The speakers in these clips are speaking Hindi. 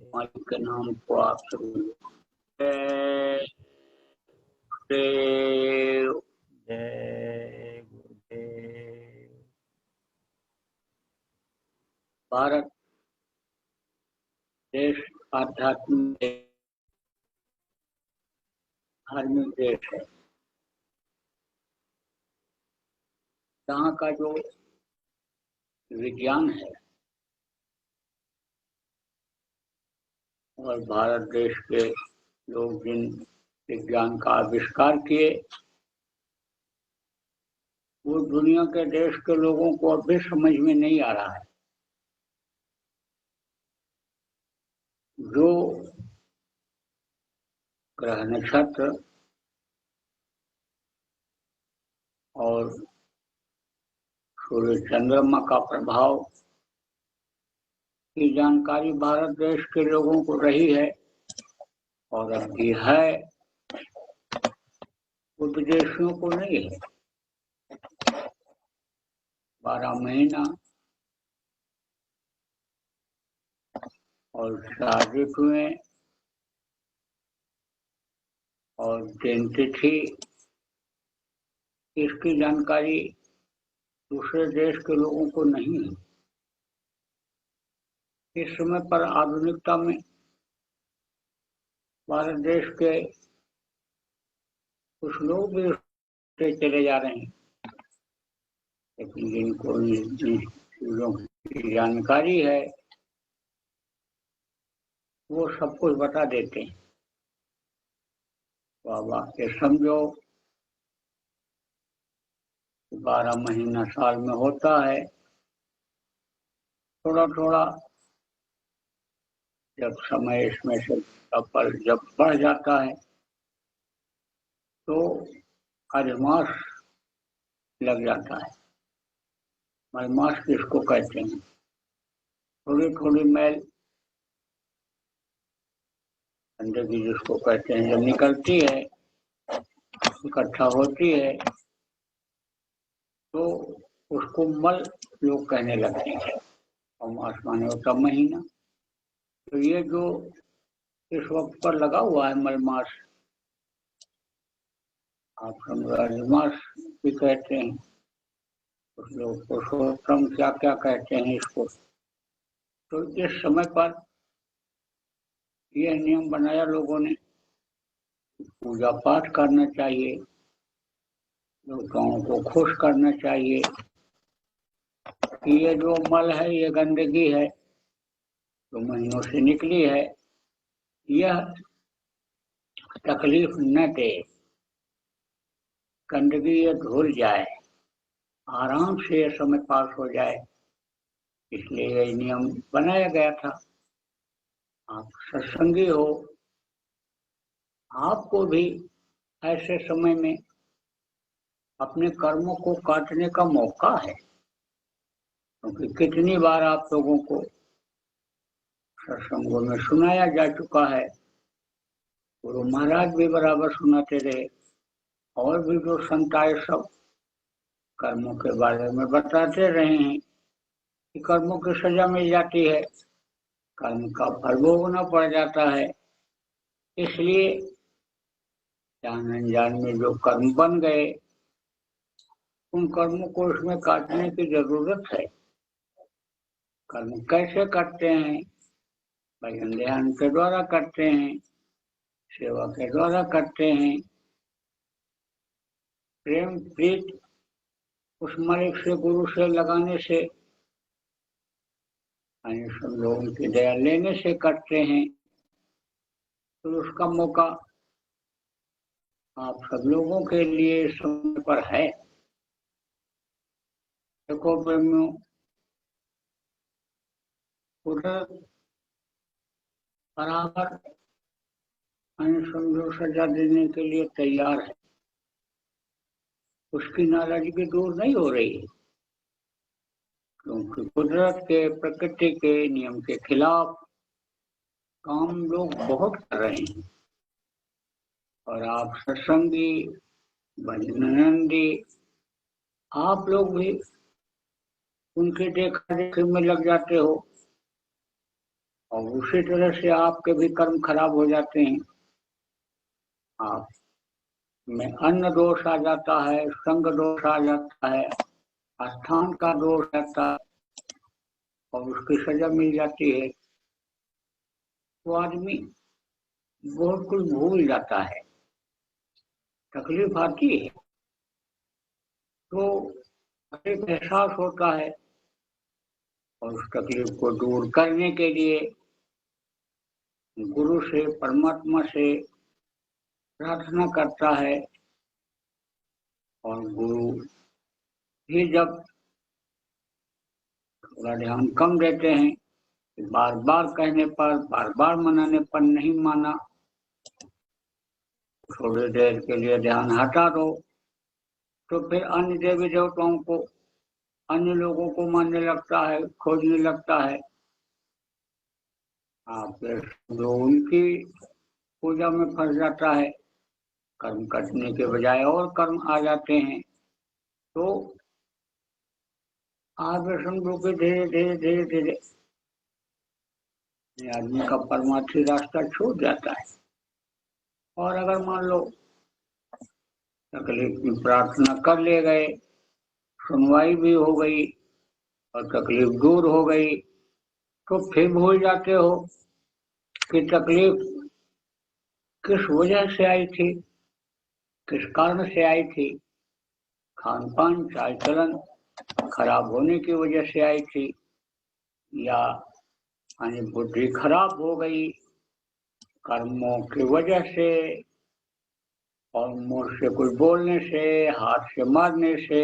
मालिक के नाम को आप सभी जय गुरुदेव। जय गुरुदेव। भारत देश आध्यात्मिक धार्मिक देश है। यहाँ का जो विज्ञान है और भारत देश के लोग जिन विज्ञान का आविष्कार किए वो दुनिया के देश के लोगों को अब भी समझ में नहीं आ रहा है। जो ग्रह नक्षत्र और सूर्य चंद्रमा का प्रभाव की जानकारी भारत देश के लोगों को रही है और अब भी है, वो विदेशियों को नहीं है। 12 महीना और शादी हुए और दिन तिथि इसकी जानकारी दूसरे देश के लोगों को नहीं है। इस समय पर आधुनिकता में भारत देश के कुछ लोग भी उससे चले जा रहे हैं, लेकिन जिनको जिन चीजों की जानकारी है वो सब कुछ बता देते हैं। तो अब आप ये समझो 12 महीना साल में होता है, थोड़ा थोड़ा जब समय इसमें से पर जब बढ़ जाता है तो अधिमास लग जाता है। मलमास किसको कहते हैं? थोड़ी थोड़ी मैल गंदगी जिसको कहते हैं जब निकलती है, इकट्ठा होती है तो उसको मल लोग कहने लगते हैं। और मास माने होता महीना। तो ये जो इस वक्त पर लगा हुआ है मलमास, आप अधिमास भी कहते हैं, कुछ लोग पुरुषोत्तम क्या क्या कहते हैं इसको। तो इस समय पर यह नियम बनाया लोगों ने, पूजा पाठ करना चाहिए, लोगों को खुश करना चाहिए कि ये जो मल है, ये गंदगी है जो महीनों से निकली है, यह तकलीफ न दे, गंदगी ये धुल जाए, आराम से ये समय पास हो जाए, इसलिए ये नियम बनाया गया था। आप सत्संगी हो, आपको भी ऐसे समय में अपने कर्मों को काटने का मौका है, क्योंकि कितनी बार आप लोगों को सत्संगों में सुनाया जा चुका है, गुरु महाराज भी बराबर सुनाते रहे और भी जो संत आए सब कर्मों के बारे में बताते रहे हैं कि कर्मों की सजा मिल जाती है, कर्म का फल भोगना पड़ जाता है। इसलिए जान अनजान में जो कर्म बन गए उन कर्मों को इसमें काटने की जरूरत है। कर्म कैसे करते हैं? भजन ध्यान के द्वारा करते हैं, सेवा के द्वारा करते हैं, प्रेम प्रीत उस मालिक से गुरु से लगाने से, सब लोगों की दया लेने से करते हैं। तो उसका मौका आप सब लोगों के लिए इस समय पर है। देखो प्रेमियों, कुदरत बराबर समझो सजा देने के लिए तैयार है, उसकी नाराजगी दूर नहीं हो रही है, क्योंकि कुदरत के प्रकृति के नियम के खिलाफ काम लोग बहुत कर रहे हैं। और आप सत्संगी भजनानंदी आप लोग भी उनके देखा देखी में लग जाते हो और उसी तरह से आपके भी कर्म खराब हो जाते हैं। आप में अन्न दोष आ जाता है, संग दोष आ जाता है, स्थान का दोष आता है और उसकी सजा मिल जाती है। तो आदमी बहुत कुछ भूल जाता है, तकलीफ आती है तो एक एहसास होता है और उस तकलीफ को दूर करने के लिए गुरु से, परमात्मा से प्रार्थना करता है। और गुरु भी जब थोड़ा ध्यान कम देते हैं, बार बार कहने पर, बार बार मनाने पर नहीं माना, थोड़ी देर के लिए ध्यान हटा दो, तो फिर अन्य देवी देवताओं को, अन्य लोगों को मानने लगता है, खोजने लगता है। आप जो उनकी पूजा में फंस जाता है, कर्म करने के बजाय और कर्म आ जाते हैं। तो आप समझो कि धीरे धीरे धीरे धीरे आदमी का परमार्थी रास्ता छूट जाता है। और अगर मान लो तकलीफ की प्रार्थना कर ले गए, सुनवाई भी हो गई और तकलीफ दूर हो गई, तो फिर भूल जाते हो कि तकलीफ किस वजह से आई थी, किस कारण से आई थी। खान पान, चाल चलन खराब होने की वजह से आई थी, या बुद्धि खराब हो गई कर्मों की वजह से, और मुंह से कुछ बोलने से, हाथ से मारने से,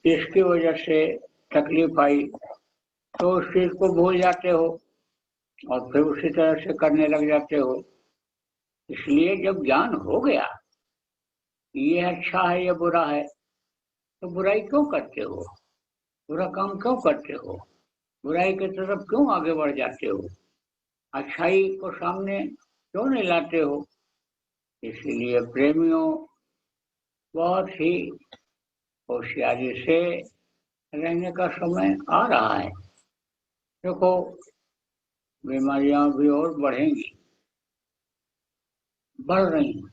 इसकी वजह से तकलीफ आई। तो उस चीज को भूल जाते हो और फिर उसी तरह से करने लग जाते हो। इसलिए जब ज्ञान हो गया ये अच्छा है, ये बुरा है, तो बुराई क्यों करते हो, बुरा काम क्यों करते हो, बुराई की तरफ क्यों आगे बढ़ जाते हो, अच्छाई को सामने क्यों नहीं लाते हो। इसलिए प्रेमियों, बहुत ही होशियारी से रहने का समय आ रहा है। देखो बीमारियां भी और बढ़ेंगी, बढ़ रही हैं।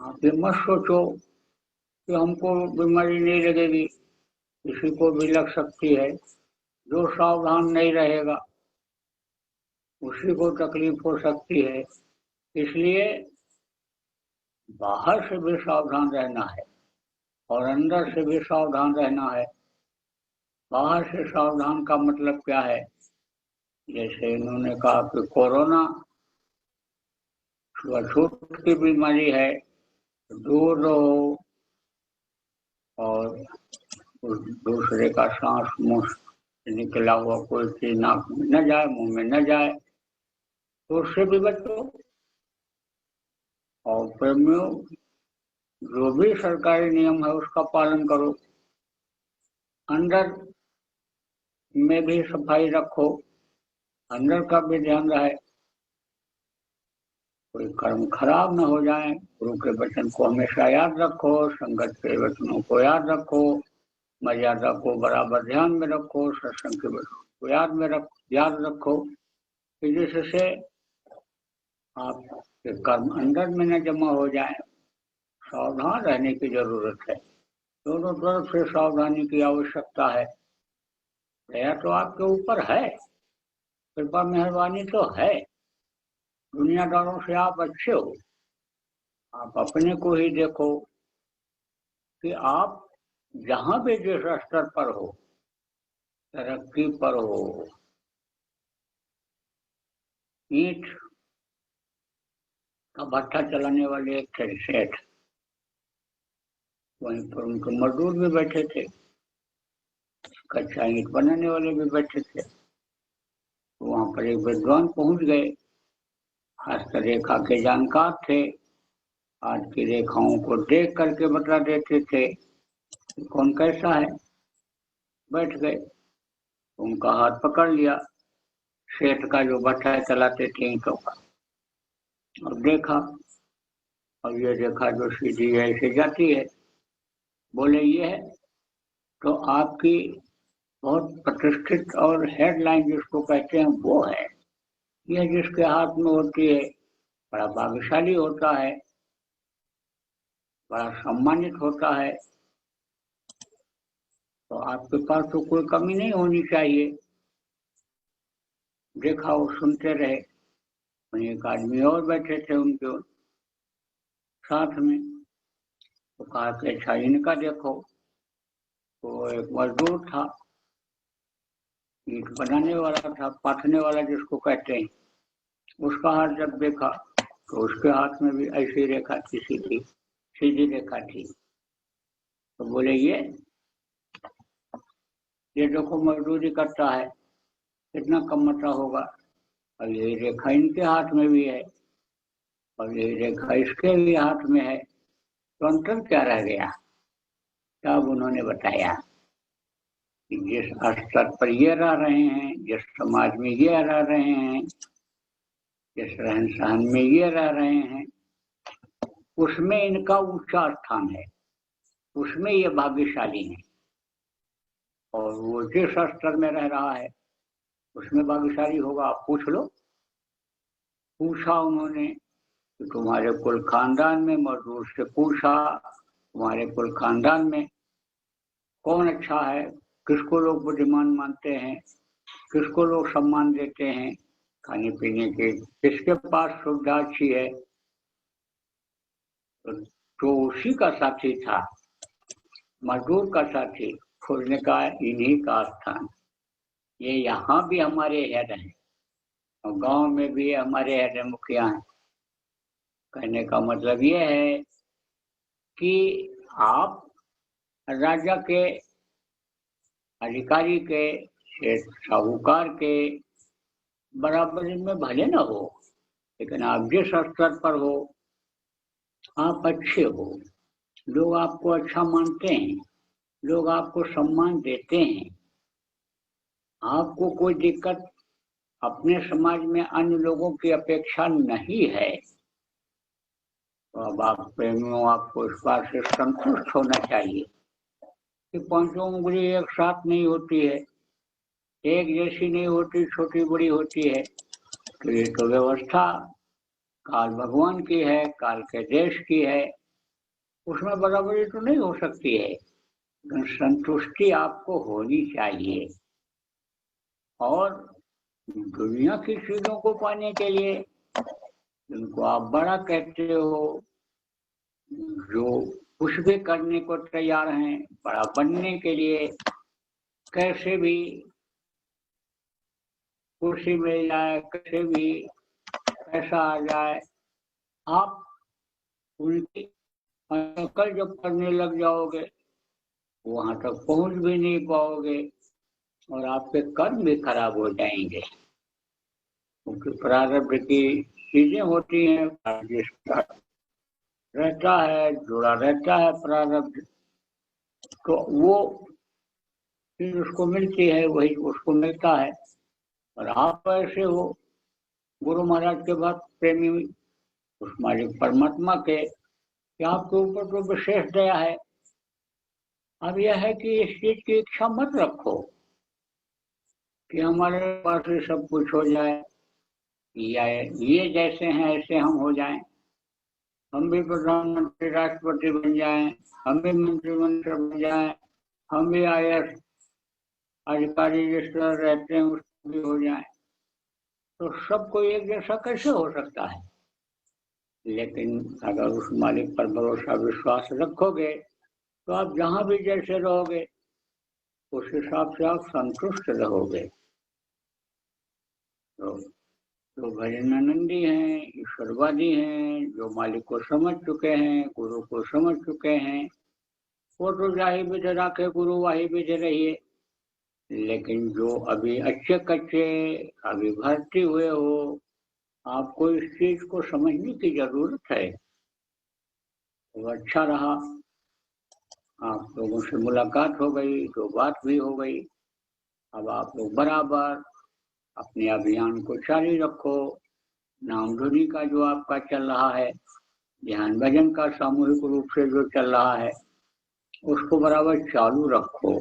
आप ये मत सोचो कि हमको बीमारी नहीं लगेगी, किसी को भी लग सकती है। जो सावधान नहीं रहेगा उसी को तकलीफ हो सकती है। इसलिए बाहर से भी सावधान रहना है और अंदर से भी सावधान रहना है। बाहर से सावधान का मतलब क्या है, जैसे इन्होंने कहा कि कोरोना छूत की बीमारी है, दूर रहो और दूसरे का सांस मुंह से निकला हुआ कोई चीज नाक में न जाए, मुंह में न जाए, तो उससे भी बचो। और प्रेमियों, जो भी सरकारी नियम है उसका पालन करो। अंदर में भी सफाई रखो, अंदर का भी ध्यान रहे, कोई कर्म खराब न हो जाए। गुरु के वचन को हमेशा याद रखो, संगत के वचनों को याद रखो, मर्यादा को बराबर ध्यान में रखो, सत्संग के वचनों को याद रखो, जिससे आपके कर्म अंदर में न जमा हो जाए। सावधान रहने की जरूरत है, दोनों तरफ से सावधानी की आवश्यकता है। दया तो आपके ऊपर है, कृपा मेहरबानी तो है, दुनियादारों से आप अच्छे हो। आप अपने को ही देखो कि आप जहां भी जिस स्तर पर हो, तरक्की पर हो, ईंट का भट्ठा चलाने वाले एक थे सेठ, वहीं पर उनके मजदूर भी बैठे थे, कच्चा ईंट बनाने वाले भी बैठे थे। वहां पर एक विद्वान पहुंच गए, हस्तरेखा के जानकार थे, आज की रेखाओं को देख करके बता देते थे कौन कैसा है। बैठ गए, उनका हाथ पकड़ लिया, सेठ का जो भट्ठा चलाते थे ईंटों का, और देखा, और ये रेखा जो सीधी ऐसे जाती है, बोले ये है, तो आपकी बहुत प्रतिष्ठित और हेडलाइन जिसको कहते हैं वो है। यह जिसके हाथ में होती है बड़ा भाग्यशाली होता है, बड़ा सम्मानित होता है। तो आपके पास तो कोई कमी नहीं होनी चाहिए। देखा वो सुनते रहे। वहीं एक आदमी और बैठे थे उनके साथ में, तो कहा कि अच्छा इनका देखो। तो एक मजदूर था, ईंट बनाने वाला था, पाथने वाला जिसको कहते हैं। उसका हाथ जब देखा तो उसके हाथ में भी ऐसी रेखा थी, सीधी रेखा थी। तो बोले ये देखो मजदूरी करता है, कितना कमाता होगा, और ये रेखा इनके हाथ में भी है और ये रेखा इसके भी हाथ में है, तो अंतर क्या रह गया? तब उन्होंने बताया कि जिस स्तर पर ये रह रहे हैं, जिस समाज में ये रह रहे हैं, जिस रहन सहन में ये रह रहे हैं, उसमें इनका ऊंचा स्थान है, उसमें ये भाग्यशाली है। और वो जिस स्तर में रह रहा है उसमें भाग्यशाली होगा। आप पूछ लो। पूछा उन्होंने कि तुम्हारे कुल खानदान में, मजदूर से पूछा तुम्हारे कुल खानदान में कौन अच्छा है, किसको लोग बुद्धिमान मानते हैं, किसको लोग सम्मान देते हैं, खाने पीने के किसके पास सुविधा अच्छी है। तो उसी का साथी था, मजदूर का साथी। खोजने का इन्हीं का स्थान। ये यहाँ भी हमारे हेड हैं और गांव में भी हमारे हेड मुखिया हैं। कहने का मतलब ये है कि आप राजा के, अधिकारी के, साहूकार के बराबरी में भले न हो, लेकिन आप जिस स्तर पर हो आप अच्छे हो, लोग आपको अच्छा मानते हैं, लोग आपको सम्मान देते हैं, आपको कोई दिक्कत अपने समाज में अन्य लोगों की अपेक्षा नहीं है, तो अब आप प्रेमियों आपको इस बात से संतुष्ट होना चाहिए कि पांचों उंगली एक साथ नहीं होती है, एक जैसी नहीं होती, छोटी बड़ी होती है। तो ये तो व्यवस्था काल भगवान की है, काल के देश की है, उसमें बराबरी तो नहीं हो सकती है। संतुष्टि आपको होनी चाहिए। और दुनिया की चीजों को पाने के लिए जिनको आप बड़ा कहते हो, जो कुछ भी करने को तैयार हैं बड़ा बनने के लिए, कैसे भी कुर्सी मिल जाए, कैसे भी पैसा आ जाए, आप उनकी नकल जब करने लग जाओगे वहां तक पहुंच भी नहीं पाओगे और आपके कर्म भी खराब हो जाएंगे। क्योंकि प्रारब्ध की चीजें होती हैं, जिसका रहता है, जुड़ा रहता है प्रारब्ध, तो वो चीज उसको मिलती है, वही उसको मिलता है। और आप ऐसे हो गुरु महाराज के बाद प्रेमी उस मालिक परमात्मा के, कि आपके ऊपर तो विशेष दया है। अब यह है कि इस चीज की इच्छा मत रखो कि हमारे पास ही सब कुछ हो जाए, या ये जैसे हैं ऐसे हम हो जाएं, हम भी प्रधानमंत्री राष्ट्रपति बन जाएं, हम भी मंत्रिमंडल बन जाएं, हम भी IAS अधिकारी जिस तरह रहते हैं उसको भी हो जाएं, तो सबको एक जैसा कैसे हो सकता है? लेकिन अगर उस मालिक पर भरोसा विश्वास रखोगे तो आप जहां भी जैसे रहोगे उस हिसाब से आप संतुष्ट रहोगे। तो जो भजनानंदी हैं, ईश्वरवादी हैं, जो मालिक को समझ चुके हैं, गुरु को समझ चुके हैं, वो तो जाहि विध राखे गुरु वाही विध रहिए। लेकिन जो अभी अच्छे कच्चे, अभी भर्ती हुए हो, आपको इस चीज को समझने की जरूरत है। तो अच्छा रहा, आप लोगों से मुलाकात हो गई, तो बात भी हो गई। अब आप लोग बराबर अपने अभियान को जारी रखो। नाम धुनी का जो आपका चल रहा है, ध्यान भजन का सामूहिक रूप से जो चल रहा है, उसको बराबर चालू रखो।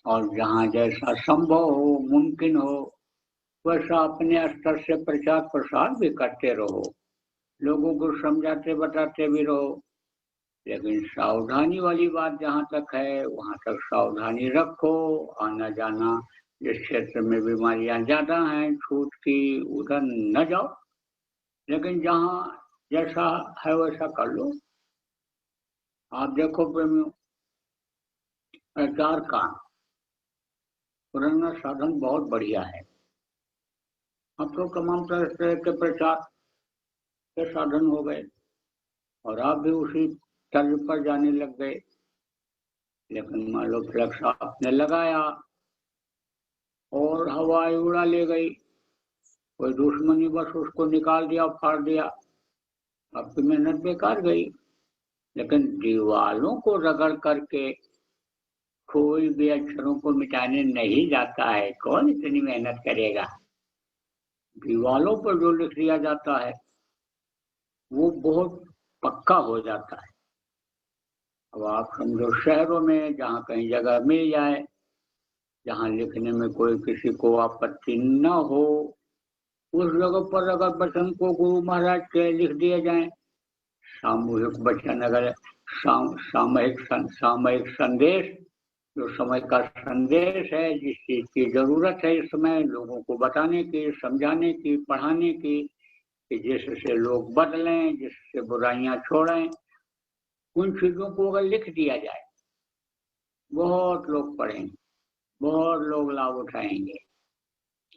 और जहाँ जैसा संभव हो, मुमकिन हो, वैसा अपने स्तर से प्रचार प्रसार भी करते रहो, लोगों को समझाते बताते भी रहो। लेकिन सावधानी वाली बात जहाँ तक है वहाँ तक सावधानी रखो। आना जाना जिस क्षेत्र में बीमारियां ज्यादा हैं छूत की, उधर न जाओ, लेकिन जहाँ जैसा है वैसा कर लो। आप देखो प्रेमियों, प्रचार का पुराना साधन बहुत बढ़िया है। अब तो तमाम तरह के प्रचार के साधन हो गए और आप भी उसी तर्ज पर जाने लग गए। लेकिन मान लो फ्लैक्स आपने लगाया और हवाई उड़ा ले गई, कोई दुश्मनी बस उसको निकाल दिया, फाड़ दिया, आपकी मेहनत बेकार गई। लेकिन दीवालों को रगड़ करके कोई भी अक्षरों को मिटाने नहीं जाता है, कौन इतनी मेहनत करेगा। दीवालों पर जो लिख दिया जाता है वो बहुत पक्का हो जाता है। अब आप समझो शहरों में जहाँ कहीं जगह मिल जाए, जहाँ लिखने में कोई किसी को आपत्ति न हो, उस जगह पर अगर वचन को गुरु महाराज के लिख दिए जाएं, सामूहिक वचन, अगर सामयिक संदेश, जो समय का संदेश है, जिस चीज की जरूरत है इस समय लोगों को बताने की, समझाने की, पढ़ाने की, कि जिससे लोग बदलें, जिससे बुराइयां छोड़ें, उन चीजों को अगर लिख दिया जाए, बहुत लोग पढ़ेंगे, बहुत लोग लाभ उठाएंगे।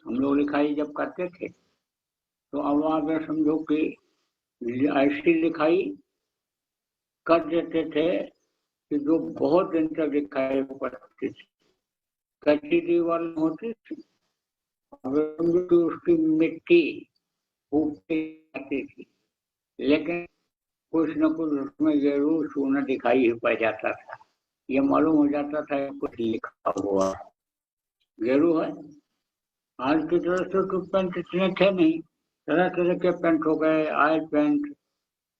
हम लोग लिखाई जब करते थे तो अब आप ये समझो कि ऐसी लिखाई कर देते थे कि जो बहुत दिन तक दिखाई पड़ती थी, कच्ची दीवार होती थी, उसकी मिट्टी ऊपर आती थी, लेकिन कुछ न कुछ उसमें जरूर चूना दिखाई ही पड़ जाता था। ये मालूम हो जाता था कुछ लिखा हुआ जरूर है। आज की तरह से तो पेंट इतने थे नहीं, तरह तरह के पेंट हो गए, ऑयल पेंट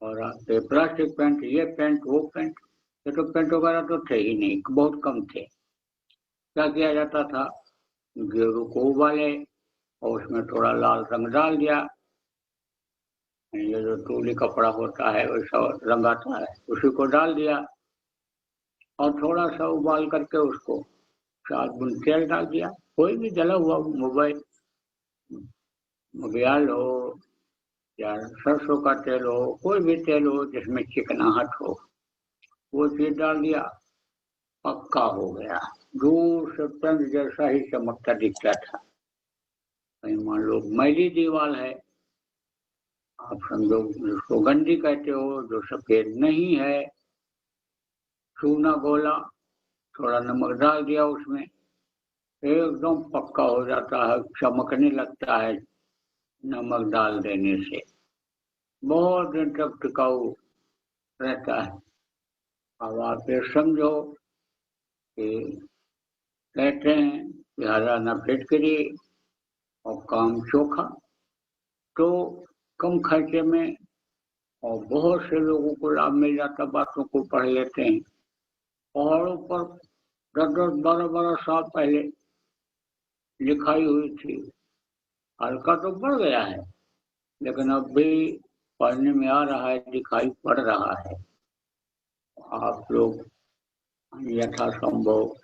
और आपके प्लास्टिक पेंट, ये पेंट वो पेंट। ये तो पेंट वगैरह तो थे ही नहीं, बहुत कम थे। क्या किया जाता था, गेरू को उबाले और उसमें थोड़ा लाल रंग डाल दिया, ये जो टूली कपड़ा होता है वैसा रंग आता है, उसी को डाल दिया और थोड़ा सा उबाल करके उसको 4 बूंद तेल डाल दिया। कोई भी जला हुआ मोबाइल मोबियाल हो या सरसों का तेल हो, कोई भी तेल हो जिसमें चिकनाहट हो, वो चीज डाल दिया, पक्का हो गया। दूर से पेंट जैसा ही चमकता दिखता था। कहीं मान लो मैली दीवार है, आप समझो उसको गंदी कहते हो, जो सफेद नहीं है, चूना गोला, थोड़ा नमक डाल दिया उसमें, एकदम पक्का हो जाता है, चमकने लगता है नमक डाल देने से, बहुत दिन तक टिकाऊ रहता है। अब आप ये समझो कि कहते हैं कि हरा न फिटकरी और काम चोखा, तो कम खर्चे में और बहुत से लोगों को लाभ मिल जाता। बातों को पढ़ लेते हैं। पहाड़ों पर 10-10, 12-12 साल पहले लिखाई हुई थी, हल्का तो पड़ गया है लेकिन अब भी पढ़ने में आ रहा है, दिखाई पड़ रहा है। आप लोग यथासंभव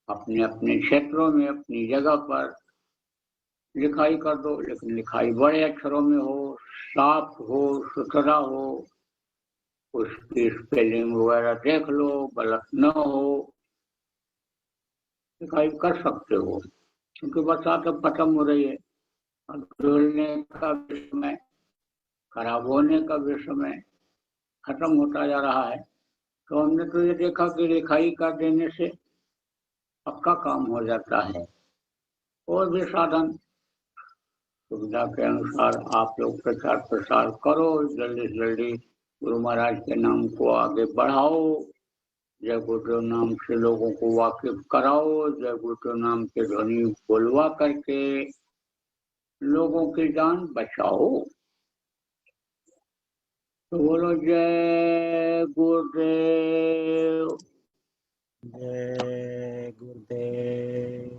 अपने अपने क्षेत्रों में, अपनी जगह पर लिखाई कर दो, लेकिन लिखाई बड़े अक्षरों में हो, साफ हो, सुथरा हो, उसकी स्पेलिंग वगैरह देख लो, गलत न हो, लिखाई कर सकते हो। क्योंकि बरसात अब खत्म हो रही है, अब धुलने का भी समय, खराब होने का भी समय खत्म होता जा रहा है। तो हमने तो ये देखा कि लिखाई कर देने से पक्का काम हो जाता है। और भी साधन सुविधा के अनुसार आप लोग प्रचार प्रसार करो, जल्दी से जल्दी गुरु महाराज के नाम को आगे बढ़ाओ, जय गुरुदेव नाम से लोगों को वाकिफ कराओ, जय गुरुदेव नाम के ध्वनि बोलवा करके लोगों की जान बचाओ। तो बोलो जय गुरुदेव। जय गुरुदेव।